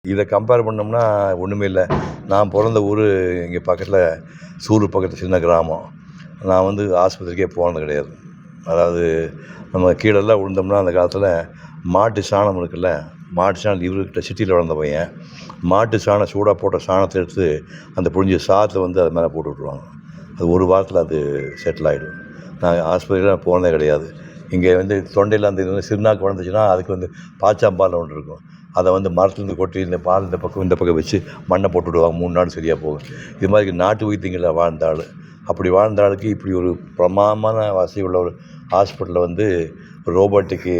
இதை கம்பேர் பண்ணோம்னா ஒன்றுமே இல்லை. நான் பிறந்த ஊர் இங்கே பக்கத்தில் சூலூர் பக்கத்தில் சின்ன கிராமம். நான் வந்து ஆஸ்பத்திரிக்கே போனது கிடையாது. அதாவது நம்ம கீழெல்லாம் விழுந்தோம்னா அந்த காலத்தில் மாட்டு சாணம் இருக்குல்ல, மாட்டு சாணம் இவர்கிட்ட சிட்டியில் வளர்ந்த பையன். மாட்டு சாணம் சூடாக போட்ட சாணத்தை எடுத்து அந்த புழிஞ்ச சாதத்தை வந்து அது மேலே போட்டு விட்ருவாங்க. அது ஒரு வாரத்தில் அது செட்டில் ஆகிடும். நான் ஆஸ்பத்திரியில் போனதே கிடையாது. இங்கே வந்து தொண்டையில் அந்த இது சிறுநாக்கு வளர்ந்துச்சுன்னா அதுக்கு வந்து பாச்சாம்பால் ஒன்று இருக்கும். அதை வந்து மரத்துலேருந்து கொட்டி இந்த பால் இந்த பக்கம் வச்சு மண்ணை போட்டு விடுவாங்க. 3 நாள் சரியாக போகும். இது மாதிரி நாட்டு வைத்தியங்களில் வாழ்ந்த ஆள். அப்படி வாழ்ந்த ஆளுக்கு இப்படி ஒரு பிரமாதமான வசதி உள்ள ஒரு ஹாஸ்பிட்டலில் வந்து ரோபோட்டிக்கு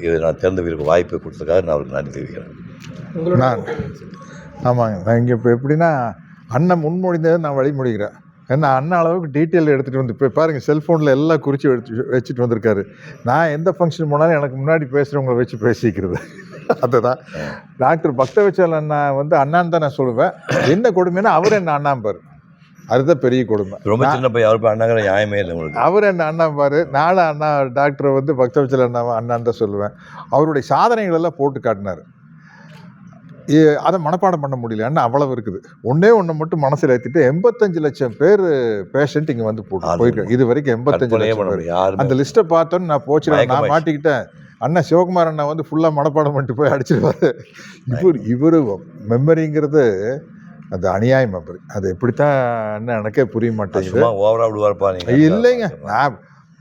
இதை நான் தேர்ந்தெடுக்க வாய்ப்பு கொடுத்ததுக்காக நான் அவருக்கு நன்றி தெரிவிக்கிறேன். ஆமாங்க. நான் இங்கே இப்போ எப்படின்னா அண்ணன் முன்மொழிந்ததை நான் வழிமொழிகிறேன். ஏன்னா அண்ணன் அளவுக்கு டீட்டெயில் எடுத்துகிட்டு வந்து இப்போ பாருங்கள், செல்ஃபோனில் எல்லாம் குறித்து வச்சுட்டு வந்திருக்காரு. நான் எந்த ஃபங்க்ஷன் போனாலும் எனக்கு முன்னாடி பேசுகிறவங்கள வச்சு பேசிக்கிறது. அதுதான் டாக்டர் பக்தவச்சல் அண்ணா வந்து அண்ணான்னு தான் நான் சொல்லுவேன். என்ன கொடுமைன்னா அவர் என்ன அண்ணாம்பார், அதுதான் பெரிய கொடுமை. ரொம்ப சின்ன பையன் அவர் அண்ணாங்கிற நியாயமே இல்லை உங்களுக்கு. அவர் என்ன அண்ணாம்பார், நானும் அண்ணா டாக்டரை வந்து பக்தவச்சல் அண்ணான்னு தான் சொல்லுவேன். அவருடைய சாதனைகள் எல்லாம் போட்டு காட்டினார். அதை மனப்பாடம் பண்ண முடியல, ஏன்னா அவ்வளவு இருக்குது. ஒன்று மட்டும் மனசில் ஏற்றிட்டு 85 லட்சம் பேர் பேஷண்ட் இங்கே வந்து போயிருக்காங்க இது வரைக்கும். 85 லட்சம் பேர். அந்த லிஸ்ட்டை பார்த்தோன்னு நான் போச்சு, நான் மாட்டிக்கிட்டேன். அண்ணா சிவகுமார் அண்ணா வந்து ஃபுல்லாக மனப்பாடம் பண்ணிட்டு போய் அடிச்சிருவாரு. இவர் மெமரிங்கிறது அது அநியாயம். அப்படி அது எப்படித்தான் எனக்கே புரிய மாட்டேங்குது. இல்லைங்க, நான்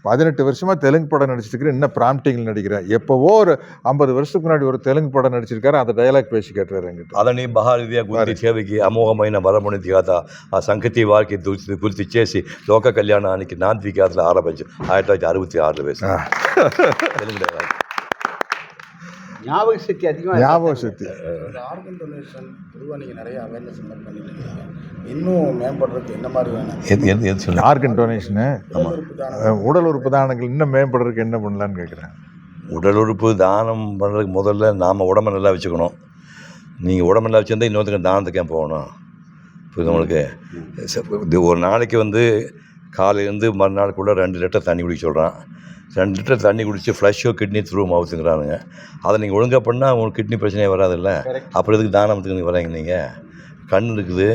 18 வருஷமாக தெலுங்கு படம் நடிச்சிருக்கிறேன். இன்னும் ப்ராம்ப்டிங்கில் நடிக்கிறேன். எப்போவோ ஒரு 50 வருஷத்துக்கு முன்னாடி ஒரு தெலுங்கு படம் நடிச்சிருக்காரு. அந்த டைலாக் பேசி கேட்டுறாரு என்கிட்ட. అదని బహారిదియా గురించి సేవకి అమోఘమైన వరమునిది కదా ఆ సంగతి వారికి గుర్తు చేసి లోక కళ్యాణానికి నాంది గాథలు ఆరంభించు 1966 వేశారు. தெலுங்கு டைலாக். ஞாபக சக்தி அதிகமாக. ஞாபக சக்தி. ஆர்கன் டொனேஷன் பொதுவாக நீங்கள் நிறைய அவேர்னஸ் பண்ணியிருக்கீங்க. இன்னும் மேம்படுறதுக்கு என்ன மாதிரி வேணும்? ஆர்கன் டொனேஷனு, உடல் உறுப்பு தானங்கள் இன்னும் மேம்படுறதுக்கு என்ன பண்ணலான்னு கேட்குறேன். உடல் உறுப்பு தானம் பண்ணுறதுக்கு முதல்ல நாம் உடம்பை நல்லா வச்சுக்கணும். நீங்கள் உடம்பு நல்லா வச்சுருந்தா இன்னொருத்தருக்கு தானத்துக்கு ஏன் போகணும்? இப்போ உங்களுக்கு ஒரு நாளைக்கு வந்து காலையிலேருந்து மறுநாளுக்குள்ளே 2 லிட்டர் தண்ணி குடிக்க சொல்கிறான். 2 லிட்டர் தண்ணி குடித்து ஃப்ளஷோ கிட்னி த்ரூ மவுத்துங்கிறானுங்க. அதை நீங்கள் ஒழுங்காக பண்ணால் உங்களுக்கு கிட்னி பிரச்சனையே வராதில்ல. அப்புறம் எதுக்கு தானத்துக்கு நீங்கள் வராங்க? நீங்கள் கண் இருக்குது,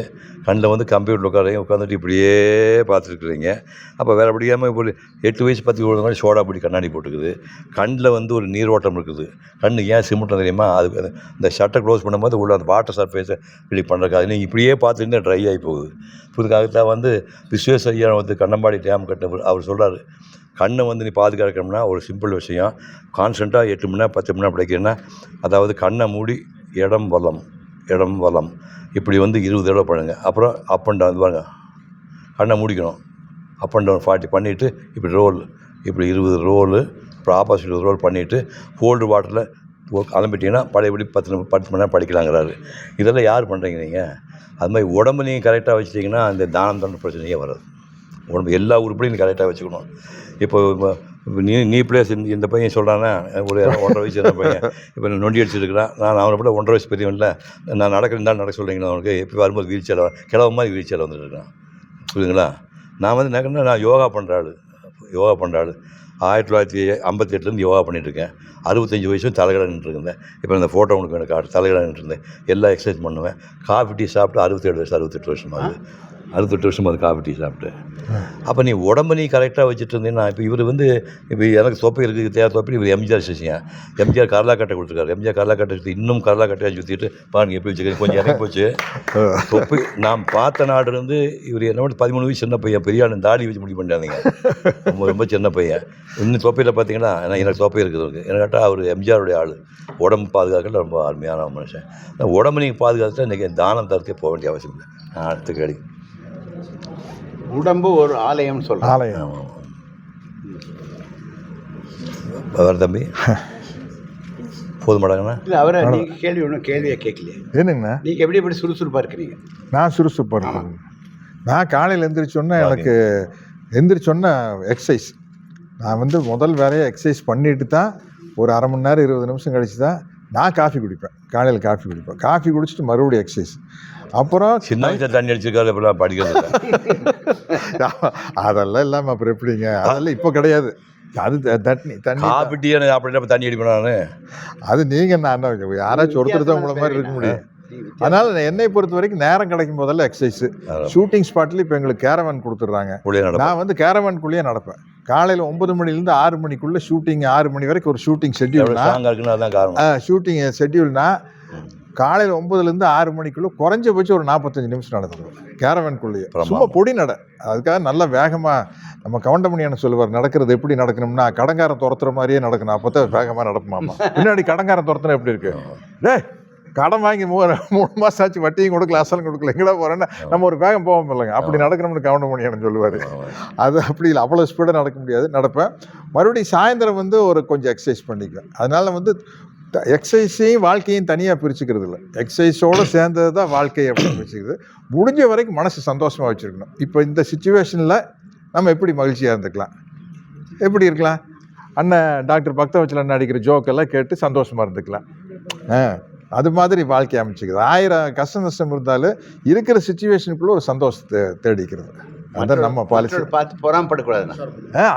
கண்ணில் வந்து கம்ப்யூட்டர் உட்காந்துட்டு இப்படியே பார்த்துருக்குறீங்க. அப்போ வேறு படியாமல் ஒரு 8 வயசு 10 வயசு மாதிரி சோடா பிடி கண்ணாடி போட்டுக்குது. கண்ணில் வந்து ஒரு நீரோட்டம் இருக்குது. கண் ஏன் சிமெண்ட்டும் தெரியுமா? அது இந்த ஷட்டை க்ளோஸ் பண்ணும்போது உள்ள அந்த வாட்டர் சர்ஃபேஸை இப்படி பண்ணுறக்காது. நீங்கள் இப்படியே பார்த்துட்டு ட்ரை ஆகி போகுது. இதுக்காகத்தான் வந்து விஸ்வேஸ்வரய்யா வந்து கண்ணம்பாடி டேம் கட்ட அவர் சொல்கிறார், கண்ணை வந்து நீ பாதுகாக்கணும்னா ஒரு சிம்பிள் விஷயம், கான்ஸ்டண்ட்டாக 8 மணி நேரம் 10 மணி நேரம் படிக்கிறேன்னா, அதாவது கண்ணை மூடி இடம் வலம் இப்படி வந்து 20 தடவை பண்ணுங்க. அப்புறம் அப் அண்ட் டவுன் பாருங்க, கண்ணை மூடிக்கணும், அப் அண்ட் டவுன் 40 பண்ணிவிட்டு இப்படி இப்படி 20 ரோலு, அப்புறம் ஆப்போசிட் ரோல் பண்ணிவிட்டு கோல்டு வாட்டரில் கிளம்பிட்டிங்கன்னா பழையபடி 10 மணி நேரம் படிக்கலாங்கிறாரு. இதெல்லாம் யார் பண்ணுறீங்க நீங்கள்? அது மாதிரி உடம்பு நீங்கள் கரெக்டாக வச்சுட்டிங்கன்னா அந்த தானம் தண்ட பிரச்சனையே வராது. உடம்பு எல்லா உருப்படியும் நீ கரெக்டாக வச்சுக்கணும். இப்போ நீ பிளேஸ் இந்த பையன் சொல்கிறான்னா ஒரு 1.5 வயசு என்ன பையன் இப்போ நொண்டி அடிச்சிருக்கிறான். நான் அவனை கூட 1.5 வயசு பெரியவன்ல, நான் நடக்கிறதாலும் நடக்க சொல்கிறீங்களா? அவனுக்கு எப்போ வரும்போது வீழ்ச்சியில் கிழவ மாதிரி வீழ்ச்சியில் வந்துட்டுருக்கான். புரியுதுங்களா? நான் வந்து என்ன, நான் யோகா பண்ணுற ஆள் 1958 யோகா பண்ணிகிட்ருக்கேன். 65 வயசும் தலைகடை நின்றுருந்தேன். இப்போ இந்த ஃபோட்டோ உங்களுக்கு எனக்கு காட்டு தலைகடை நின்றுருந்தேன். எல்லா எக்ஸசைஸ் பண்ணுவேன். காஃபி டீ சாப்பிட்டு 68 வருஷம் ஆகுது. 68 வருஷம் அது காஃபி டீ சாப்பிட்டு. அப்போ நீ உடம்பு நீ கரெக்டாக வச்சுட்டு இருந்தீங்கன்னா, இப்போ இவர் வந்து இப்போ எனக்கு தொப்பை இருக்குது, தேவை தொப்பை. இவர் எம்ஜிஆர் சிஷியன். எம்ஜிஆர் கரலா கட்டை கொடுத்துருக்காரு. எம்ஜிஆர் கரலா கட்டை சுற்றி இன்னும் கரலா கட்டையாக சுற்றிட்டு பாருங்க எப்படி வச்சுக்கிறேன். கொஞ்சம் இறங்கி போச்சு தொப்பை. நான் பார்த்த நாடு இருந்து இவர் என்னோட 13 வயசு சின்ன பையன், பெரிய ஆள் தாடி வச்சு முடிவு பண்ணிட்டாங்க. ரொம்ப சின்ன பையன். இன்னும் தொப்பையில் பார்த்தீங்கன்னா எனக்கு தொப்பை இருக்குது. என்ன கேட்டால் அவர் எம்ஜிஆருடைய ஆள். உடம்பு பாதுகாக்கல ரொம்ப அருமையான மனுஷன். உடம்பு நீங்கள் பாதுகாத்துட்டா இன்றைக்கி தானம் தரத்துக்கே போக வேண்டிய அவசியம் இல்லை. அடுத்த கேள்வி. உடம்பு ஒரு ஆலயம்னு சொல்கிறேன். ஆலயம் வேறு தம்பி போதுமாடாங்கண்ணா? இல்லை, அவரை நீங்கள் கேள்வி ஒன்றும் கேள்வியாக கேட்கலையே. என்னங்கண்ணா? நீங்கள் எப்படி சுறுசுறுப்பாக இருக்கிறீங்க? நான் சுறுசுறுப்பாக இருக்கேன். நான் காலையில் எந்திரிச்சோன்னே எனக்கு எந்திரிச்சோன்னே எக்ஸசைஸ். நான் வந்து முதல் வேலையை எக்ஸசைஸ் பண்ணிட்டு தான் ஒரு 1/2 மணி நேரம் 20 நிமிஷம் கழிச்சு தான் நான் காஃபி குடிப்பேன். காலையில் காஃபி குடிப்பேன். காஃபி குடிச்சிட்டு மறுபடியும் எக்ஸசைஸ். அப்புறம் சின்ன வயசில் தண்ணி அடிச்சிருக்காரு. அப்புறம் படிக்கிறது அதெல்லாம் இல்லாமல் அப்புறம் எப்படிங்க? அதெல்லாம் இப்போ கிடையாது. அது தண்ணி காப்பி டீ அப்படி தண்ணி அடிப்பேன் நான். அது நீங்கள் நான் யாராச்சும் ஒருத்தர் தான் உங்களை மாதிரி இருக்க முடியும். அதனால் என்னை பொறுத்த வரைக்கும் நேரம் கிடைக்கும் போதெல்லாம் எக்ஸசைஸு. ஷூட்டிங் ஸ்பாட்டில் இப்போ எங்களுக்கு கேரவன் கொடுத்துட்றாங்க. நான் வந்து கேரவனுக்குள்ளேயே நடப்பேன். காலையில் 9 மணிலேருந்து 6 மணிக்குள்ளே ஷூட்டிங், 6 மணி வரைக்கும் ஒரு ஷூட்டிங் ஷெட்யூல்னா ஷூட்டிங் ஷெட்யூல்னா காலையில் 9லேருந்து 6 மணிக்குள்ளே குறைஞ்சபட்சம் ஒரு 45 நிமிஷம் நடந்துடுவேன் கேரவனுக்குள்ளேயே. சும்மா பொடி நட. அதுக்காக நல்லா வேகமாக நம்ம கவுண்டமணியான சொல்லுவார், நடக்கிறது எப்படி நடக்கணும்னா கடங்காரம் துரத்துற மாதிரியே நடக்கணும், அப்போ தான் வேகமாக நடப்புமாமா. பின்னாடி கடங்காரம் துரத்துனா எப்படி இருக்கு? டேய் கடன் வாங்கி 3 மாதம் ஆச்சு, வட்டியும் கொடுக்கல அசலும் கொடுக்கல, எங்கடா போகிறேன்னா நம்ம ஒரு வேகம் போவோம் இல்லைங்க, அப்படி நடக்கணும்னு கவுண்டமணியான சொல்லுவார். அது அப்படி இல்லை, அவ்வளோ ஸ்பீடாக நடக்க முடியாது. நடப்பேன். மறுபடியும் சாயந்தரம் வந்து ஒரு கொஞ்சம் எக்ஸசைஸ் பண்ணிக்குவேன். அதனால் வந்து எக்ஸசைஸையும் வாழ்க்கையும் தனியாக பிரிச்சுக்கிறது இல்லை, எக்ஸசைஸோடு சேர்ந்தது தான் வாழ்க்கை அப்படின்னு பிரிச்சுக்கிறது. முடிஞ்ச வரைக்கும் மனசு சந்தோஷமாக வச்சுருக்கணும். இப்போ இந்த சுச்சுவேஷனில் நம்ம எப்படி மகிழ்ச்சியாக இருந்துக்கலாம், எப்படி இருக்கலாம்? அண்ணன் டாக்டர் பக்தவச்சல் அண்ணன் அடிக்கிற ஜோக்கெல்லாம் கேட்டு சந்தோஷமாக இருந்துக்கலாம். அது மாதிரி வாழ்க்கை அமைச்சிக்கிறது. 1000 கஷ்ட நஷ்டம் இருந்தாலும் இருக்கிற சுச்சுவேஷனுக்குள்ளே ஒரு சந்தோஷத்தை தேடிக்கிறது. அதான் நம்ம பாலிசி. பார்த்து பொறாமப்படக்கூடாதுண்ணா.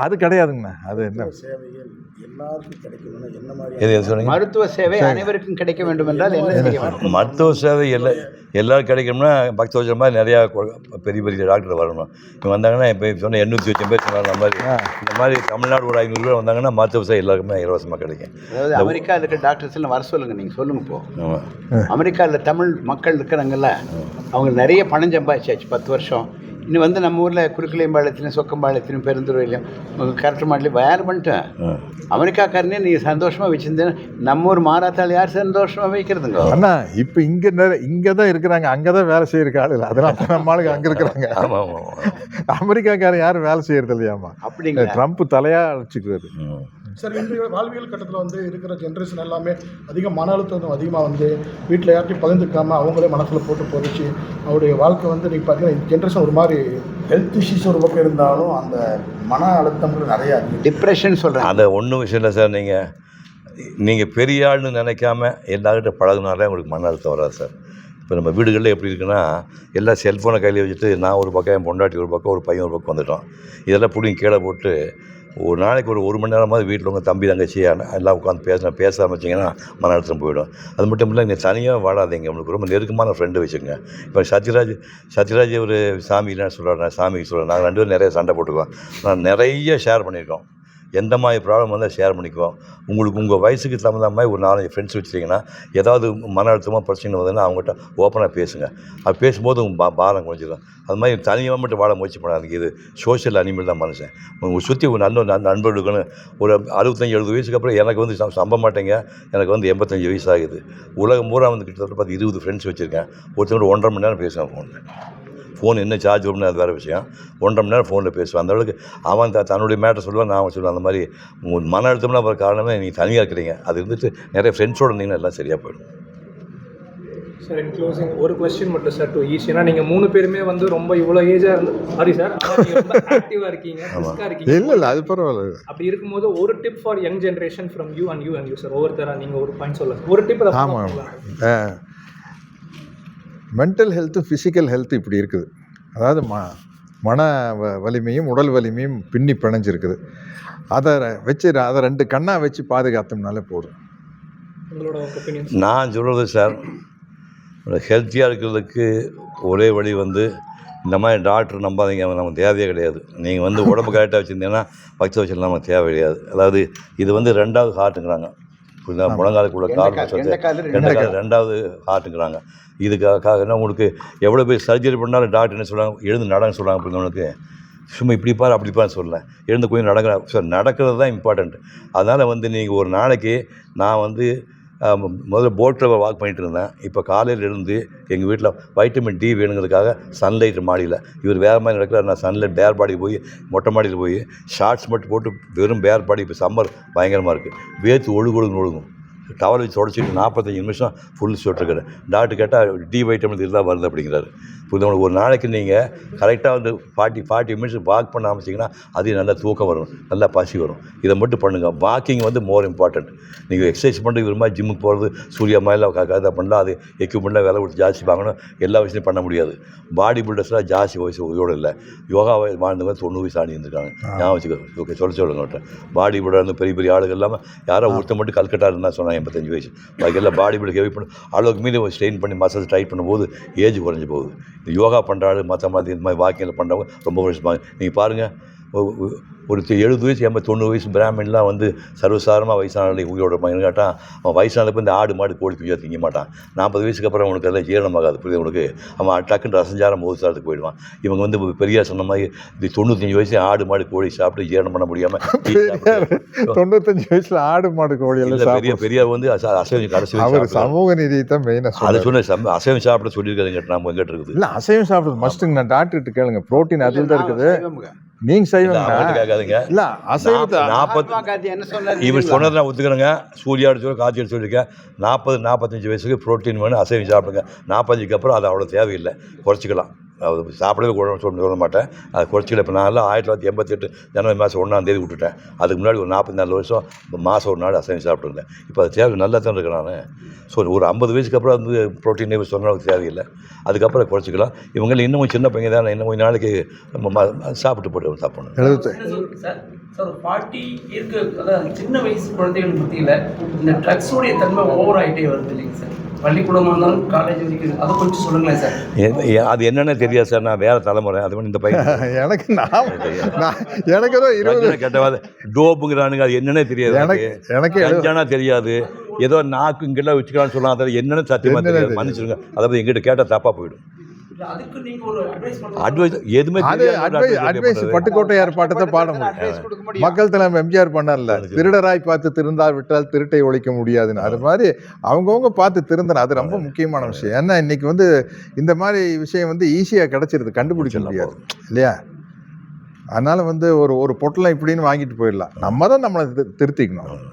அது கிடையாதுங்கண்ணா. அது என்ன சேவைகள் எல்லாருக்கும் கிடைக்கணும்னா என்ன மாதிரி மருத்துவ சேவை அனைவருக்கும் கிடைக்க வேண்டும் என்றால் என்ன செய்ய வேண்டும்? மருத்துவ சேவை எல்லாரும் கிடைக்கணும்னா பக்தவச்சல் மாதிரி நிறையா பெரிய பெரிய டாக்டர் வரணும். இவங்க வந்தாங்கன்னா இப்போ சொன்ன 800 பேர் சொன்னாங்க. அந்த மாதிரி இந்த மாதிரி தமிழ்நாடு ஒரு 500 பேர் வந்தாங்கன்னா மருத்துவ சேவை எல்லாருக்குமே இலவசமாக கிடைக்கும். அதாவது அமெரிக்காவில் இருக்கிற டாக்டர்ஸ் எல்லாம் வர சொல்லுங்கள், நீங்கள் சொல்லுங்கள். இப்போ அமெரிக்காவில் தமிழ் மக்கள் இருக்கிறாங்கல்ல, அவங்க நிறைய பணம் சம்பாதிச்சாச்சு 10 வருஷம். இன்னும் வந்து நம்ம ஊரில் குறுக்கலையம்பாளையத்திலும் சொக்கம்பாளையத்திலும் பெருந்துறையிலையும் கரெக்ட் மாடலையும் வேறு பண்ணிட்டேன். அமெரிக்காக்காரனே நீங்கள் சந்தோஷமாக வச்சுருந்தேன்னா நம்ம ஊர் மாறாத்தால் யார் சந்தோஷமாக வைக்கிறதுங்க? அண்ணா இப்போ இங்கே தான் இருக்கிறாங்க, அங்கே தான் வேலை செய்யறதுக்கு ஆள் இல்லை, அதனால நம்ம ஆளுங்க அங்கே இருக்கிறாங்க. அமெரிக்காக்காரன் யாரும் வேலை செய்யறது இல்லையாமா? அப்படிங்க. ட்ரம்ப் தலையாக அழைச்சிக்கிறது. சார், இன்றைய வாழ்வியல் கட்டத்தில் வந்து இருக்கிற ஜென்ரேஷன் எல்லாமே அதிக மன அழுத்தம் அதிகமாக வந்து வீட்டில் யார்ட்டையும் பகிர்ந்துக்காமல் அவங்களே மனசில் போட்டு போதிச்சு அவருடைய வாழ்க்கை வந்து நீங்கள் பார்த்தீங்கன்னா இந்த ஜென்ரேஷன் ஒரு மாதிரி ஹெல்த் இஷ்யூஸ் ஒரு பக்கம் இருந்தாலும் அந்த மன அழுத்தம் நிறையா டிப்ரெஷன் சொல்கிறேன். அதை ஒன்றும் விஷயம் இல்லை சார். நீங்கள் பெரிய ஆள்னு நினைக்காம எல்லார்கிட்ட பழகுனாலே உங்களுக்கு மன அழுத்தம் வராது சார். இப்போ நம்ம வீடுகளில் எப்படி இருக்குன்னா எல்லாம் செல்ஃபோனை கையில் வச்சுட்டு நான் ஒரு பக்கம், என் பொண்டாட்டி ஒரு பக்கம், ஒரு பையன் ஒரு பக்கம் வந்துட்டோம். இதெல்லாம் பிடிங்க கீழே போட்டு ஒரு நாளைக்கு ஒரு மணி நேரமாவது வீட்டில் உங்கள் தம்பி தங்கச்சி எல்லாம் உட்காந்து பேச ஆரம்பிச்சிங்கன்னா மன அழுத்தம் போயிடும். அது மட்டும் இல்லை, நீங்கள் தனியாக வாழாதீங்க, உங்களுக்கு ரொம்ப நெருக்கமான ஃப்ரெண்டு வச்சுக்கோங்க. இப்போ சத்யராஜ் ஒரு சாமிலாம் சொல்கிறேன், சாமிக்கு சொல்கிறேன். நாங்கள் 2 பேரும் நிறைய சண்டை போட்டுக்குவோம். நான் நிறைய ஷேர் பண்ணியிருக்கோம். எந்த மாதிரி ப்ராப்ளம் வந்தால் ஷேர் பண்ணிக்குவோம். உங்களுக்கு உங்கள் வயசுக்கு தகுந்த மாதிரி ஒரு 4-5 ஃப்ரெண்ட்ஸ் வச்சுட்டிங்கன்னா ஏதாவது மன அழுத்தமாக பிரச்சனை வந்ததுன்னா அவங்ககிட்ட ஓப்பனாக பேசுங்க. அது பேசும்போது உங்கள் பாரம் குறைஞ்சிடும். அது மாதிரி தனியாக மட்டும் வாழ முயற்சி பண்ணாதீங்க. இது சோஷியல் அனிமல் தான் மனுஷன். உங்கள் சுற்றி ஒரு நல்ல நண்பர்களுக்குன்னு ஒரு 65-70 வயசுக்கு அப்புறம் எனக்கு வந்து சம்ப மாட்டேங்க, எனக்கு வந்து 85 வயசு ஆகுது. உலகம் பூரா வந்து கிட்டத்தட்ட 20 ஃப்ரெண்ட்ஸ் வச்சுருக்கேன். ஒருத்தவங்க 1.5 மணி நேரம் பேசுவேன். ஃபோன் என்ன சார்ஜ் வரும்னு அது வேறு விஷயம். 1.5 மணி நேரம் ஃபோனில் பேசுவேன். அந்த அளவுக்கு அவன் தன்னுடைய மேட்டர் சொல்லுவான், நான் சொல்லுவேன். அந்த மாதிரி உங்கள் மன அழுத்தம்லாம் வர காரணமே நீங்கள் தனியாக இருக்கிறீங்க. அது இருந்துட்டு நிறைய ஃப்ரெண்ட்ஸோடு இருந்தீங்கன்னா எல்லாம் சரியாக போயிடும். சார், இன் க்ளோசிங் ஒரு கொஸ்டின் மட்டும் சார், டு ஈச். ஏன்னா நீங்கள் 3 பேருமே வந்து ரொம்ப இவ்வளோ ஏஜாக இருந்து சாரி சார், ரொம்ப ஆக்டிவாக இருக்கீங்க, ரிஸ்காக இருக்கீங்க. இல்லை அது பரவாயில்ல. அப்படி இருக்கும்போது ஒரு tip for young generation from you and you sir, ஒவ்வொருத்தராக நீங்கள் ஒரு பாயிண்ட் சொல்லலாம். ஒரு டிப். ஆமாம், மென்டல் ஹெல்த்து ஃபிசிக்கல் ஹெல்த்து இப்படி இருக்குது. அதாவது மன வலிமையும் உடல் வலிமையும் பின்னி பிணைஞ்சிருக்குது. அதை 2 கண்ணாக வச்சு பாதுகாத்தோம்னாலே போதும். உங்களோட ஒப்பீனியன்? நான் சொல்கிறது சார், ஹெல்த்தியாக இருக்கிறதுக்கு ஒரே வழி வந்து இந்த மாதிரி டாக்டர் நம்பாதீங்க, நமக்கு தேவையே கிடையாது. நீங்கள் வந்து உடம்பு கரெக்டாக வச்சுருந்தீங்கன்னா பக்தவச்சல் நமக்கு தேவை கிடையாது. அதாவது இது வந்து 2வது ஹார்ட்டுங்கிறாங்க. முழங்காலுக்குள்ள கால் 2வது ஹார்ட்டுங்கிறாங்க. இதுக்காக என்ன உங்களுக்கு எவ்வளோ பேர் சர்ஜரி பண்ணாலும் டாக்டர் என்ன சொல்கிறாங்க, எழுந்து நடன்னு சொல்கிறாங்க. பிள்ளைங்களுக்கு சும்மா இப்படி பாரு அப்படி பாரு சொல்லலை, எழுந்து கொஞ்சம் நடக்கிறது தான் இம்பார்ட்டண்ட். அதனால் வந்து நீங்கள் ஒரு நாளைக்கு நான் வந்து முதல்ல போட்டில் வாக் பண்ணிகிட்டு இருந்தேன். இப்போ காலையில் எழுந்து எங்கள் வீட்டில் வைட்டமின் டி வேணுங்கிறதுக்காக சன்லைட் மாடியில், இவர் வேறு மாதிரி நடக்கிறார், நான் சன்லைட் பேர் பாடி போய் மொட்டை மாடியில் போய் ஷார்ட்ஸ் மட்டும் போட்டு வெறும் பேர் பாடி. இப்போ சம்மர் பயங்கரமாக இருக்குது, வேர்த்து ஒழுகும். டவல் வச்சு தொடச்சிட்டு 45 நிமிஷம் ஃபுல் சுட்டுருக்குறேன். டாக்டர் கேட்டால் டி வைட்டமின் இதுதான் வருது அப்படிங்கிறாரு. புரியுது? ஒரு நாளைக்கு நீங்கள் கரெக்டாக வந்து 40 மினிட்ஸ் வாக் பண்ண ஆரம்பிச்சிங்கன்னா அது நல்லா தூக்கம் வரும், நல்லா பசி வரும். இதை மட்டும் பண்ணுங்கள். வாக்கிங் வந்து மோர் இம்பார்ட்டண்ட். நீங்கள் எக்ஸசைஸ் பண்ணுறது இது மாதிரி ஜிம்முக்கு போகிறது, சூர்யா மாதிரிலாம் அதை பண்ணலாம். அது எக்யூப்மெண்ட்லாம் விலை கொடுத்து ஜாஸ்தி வாங்கணும், எல்லா வயசுலையும் பண்ண முடியாது. பாடி பில்டர்ஸ்லாம் ஜாஸ்தி வயசு உயிரோடு இல்லை. யோகா வாழ்ந்தவங்க 90 வயசு ஆடி இருந்திருக்காங்க. ஞாபகம் வச்சுக்கோ. ஓகே, சொல்லுங்க. பாடி பில்டர் வந்து பெரிய ஆளுகள் இல்லாமல் யாரோ ஒருத்தர் மட்டும் கல்கட்டா இருந்தால் சொன்னாங்க. 85 வயசு. பாக்கி எல்லாம் பாடி பில்டு ஹெவி பண்ணி அளவுக்கு மீறி ஸ்ட்ரெயின் பண்ணி மசில்ஸ் டைட் பண்ணும்போது ஏஜ் குறைஞ்சி போகுது. இந்த யோகா பண்ணுறாரு மற்ற மாதிரி இந்த மாதிரி வாக்கிங்கில் பண்ணுறவங்க ரொம்ப வருஷமாக நீங்கள் பாருங்கள். ஒரு 70 வயசு 90 வயசு பிராமின்லாம் வந்து சர்வசாதாரணமாக வயசானவங்களை உயிரோட கேட்டால் அவன் வயசானப்போ இந்த ஆடு மாடு கோழி குஞ்சா திங்க மாட்டான். 40 வயசுக்கு அப்புறம் அவனுக்கு எல்லாம் ஜீரணமாகாது. புரியுது உங்களுக்கு? அவன் டக்குன்னு ரசஞ்சாரம் மோதுசாரத்துக்கு போயிடுவான். இவங்க வந்து பெரியார் சொன்ன மாதிரி இது 95 வயசு ஆடு மாடு கோழி சாப்பிட்டு ஜீரணம் பண்ண முடியாமல் 95 வயசுல ஆடு மாடு கோழி எல்லாம் பெரியார் வந்து அசைவம் கடைசி அவர் சமூக நீதியை தான் மெயினாக அதை சொன்ன அசைவம் சாப்பிட சொல்லியிருக்காங்க. நம்ம எங்கிட்ட இருக்குது இல்லை அசைவம் சாப்பிடுறது மஸ்ட்டுங்க. நான் டாக்டர்கிட்ட கேளுங்க, புரோட்டீன் அதில் தான் இருக்குது. நீங்க கேட்காதுங்க. இல்ல அசைவத்தை 40 என்ன சொன்னாரு இவர் சொன்னதை நான் ஒத்துக்கிறேங்க. சூர்யாடு சொல்லி காய்ச்சி எடுத்து சொல்லியிருக்கேன். 40-45 வயசுக்கு ப்ரோட்டீன் வேணும், அசைவம் சாப்பிடுங்க. 45க்கு அப்புறம் அது அவ்வளோ தேவையில்லை, குறைச்சிக்கலாம். அது சாப்பிடவே சொல்ல மாட்டேன், அதை குறைச்சிக்கல. இப்போ நான் 1988 ஜனவரி மாதம் 1ஆம் தேதி விட்டுட்டேன். அதுக்கு முன்னாடி ஒரு 44 வருஷம் மாதம் ஒரு நாள் அசைவம் சாப்பிட்ருந்தேன். இப்போ அது தேவை நல்லா தான் இருக்கேன் நான். ஸோ ஒரு 50 வயசுக்கு அப்புறம் வந்து ப்ரோட்டீன் சொன்னால் தேவையில்லை, அதுக்கப்புறம் குறைச்சிக்கலாம். இவங்க இன்னமும் சின்ன பையன் தான், இன்னும் கொஞ்சம் நாளைக்கு சாப்பிட்டு போட்டு தப்பு சார். 40 இருக்கு, அதாவது சின்ன வயசு குழந்தைகள் மத்தியில் இந்த ட்ரக்ஸோடைய தன்மை ஓவர் ஆகிட்டே வருது இல்லைங்க சார்? பள்ளிக்கூடமாக இருந்தாலும் காலேஜ் வரைக்கும் அதை கொஞ்சம் சொல்லுங்களேன் சார். அது என்னென்னு தெரியாது சார். நான் வேறு தலைமுறை. அது மாதிரி இந்த பையன் எனக்கு எனக்கு ஏதோ 20 கெட்டவாது டோப்புங்கிறானுங்க. அது என்னன்னே தெரியாது எனக்கு. கஞ்சானா தெரியாது, ஏதோ நாக்கு இங்கெல்லாம் வச்சுக்கலான்னு சொல்லலாம். அதை என்னென்னு சத்தியமாக தெரியாது. மன்னிச்சிருங்க. அதை பற்றி எங்கிட்ட கேட்டால் தப்பாக போயிடும். அட்வைஸ் எதுவுமே அட்வைஸ் பட்டுக்கோட்டையார் பாட்டத்தை பாட முடியும். மக்கள் தலைவர் எம்ஜிஆர் பண்ணல, திருடராய் பார்த்து திருந்தா விட்டால் திருட்டை ஒழிக்க முடியாதுன்னு. அது மாதிரி அவங்கவுங்க பார்த்து திருந்தணும். அது ரொம்ப முக்கியமான விஷயம். ஏன்னா இன்னைக்கு வந்து இந்த மாதிரி விஷயம் வந்து ஈஸியாக கிடைச்சிருது, கண்டுபிடிக்க முடியாது இல்லையா? அதனால வந்து ஒரு பொட்டலம் இப்படின்னு வாங்கிட்டு போயிடலாம். நம்ம தான் நம்மளை திருத்திக்கணும்.